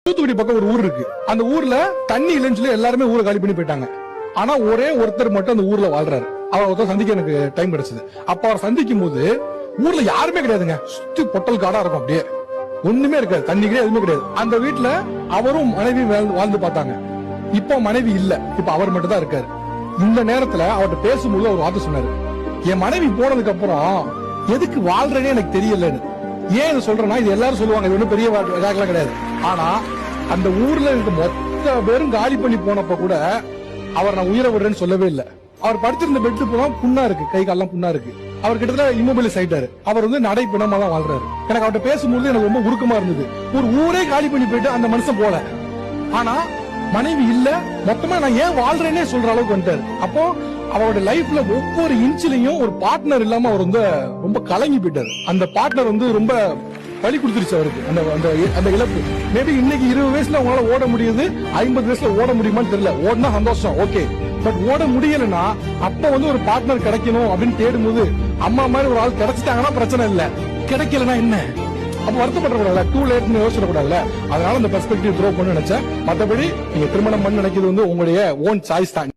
தூத்துக்குடி பக்கம் ஒரு ஊர் இருக்கு. அந்த ஊர்ல தண்ணி இல்லைன்னு சொல்லி எல்லாருமே ஊரை காலி பண்ணி போயிட்டாங்க. ஆனா ஒரே ஒருத்தர் மட்டும் அந்த ஊர்ல வாழ்றாரு. அவர் ஒருத்தர் சந்திக்க எனக்கு டைம் கிடைச்சது. அப்ப அவர் சந்திக்கும் போது ஊர்ல யாருமே கிடையாதுங்க. சுத்தி பொட்டல் காடா இருக்கும். அப்படியே ஒண்ணுமே இருக்காது. தண்ணி கிடையாது, எதுவுமே கிடையாது. அந்த வீட்டுல அவரும் மனைவி வாழ்ந்து பார்த்தாங்க. இப்போ மனைவி இல்ல. இப்ப அவர் மட்டும் தான் இருக்காரு. இந்த நேரத்துல அவர்கிட்ட பேசும்போது அவர் வார்த்தை சொன்னாரு, என் மனைவி போனதுக்கு அப்புறம் எதுக்கு வாழ்றேன்னு எனக்கு தெரியலன்னு. ஏன் இதை சொல்றேன்னா, இது எல்லாரும் சொல்லுவாங்க, இது ஒன்னும் பெரிய வேகலாம் கிடையாது. ஆனா அந்த ஊர்ல இருக்க மொத்த பேரும் காலி பண்ணி போனப்ப கூட அவர் நான் உயிரை விடுறேன்னு சொல்லவே இல்லை. அவர் படுத்திருந்த பெட்டு போனா புண்ணா இருக்கு, கை காலெல்லாம் புண்ணா இருக்கு. அவர் கிட்டத்தட்ட இம்மொபைலைஸ் ஆயிட்டாரு. அவர் நடைப்பிணமா தான் வாழ்றாரு. எனக்கு அவர்கிட்ட பேசும்போது எனக்கு ரொம்ப உருக்கமா இருந்தது. ஒரு ஊரே காலி பண்ணி போயிட்டு அந்த மனுஷன் போல, ஆனா மனைவி இல்ல, மொத்தமா நான் ஏன் வாழ்றேன்னே சொல்ற அளவுக்கு வந்துட்டாரு. அப்போ அவரோட லைஃப்ல ஒவ்வொரு இன்ச்சிலையும் ஒரு பார்ட்னர் இல்லாம அவர் ரொம்ப கலங்கி போயிட்டாரு. அந்த பார்ட்னர் ரொம்ப பலி கொடுத்துருச்சு அவருக்கு. அந்த இழப்பு மேபி இன்னைக்கு 20 வயசுல உங்களால ஓட முடியுது, 50 வயசுல ஓட முடியுமான்னு தெரியல. ஓடனா சந்தோஷம், ஓகே. பட் ஓட முடியலன்னா அப்ப ஒரு பார்ட்னர் கிடைக்கணும் அப்படின்னு தேடும்போது அம்மா மாதிரி ஒரு ஆள் கிடைச்சிட்டாங்கன்னா பிரச்சனை இல்ல, கிடைக்கலன்னா என்ன அப்ப வருத்தப்படக்கூடாது, டூ லேட்னு யோசிச்சிடக்கூடாதுல்ல. அதனால அந்த பெர்ஸ்பெக்டிவ் த்ரோ பண்ண நினைச்சேன். மத்தபடி நீங்க திருமணம் பண்ண நினைக்கிறது உங்களுடைய ஓன் சாய்ஸ் தான்.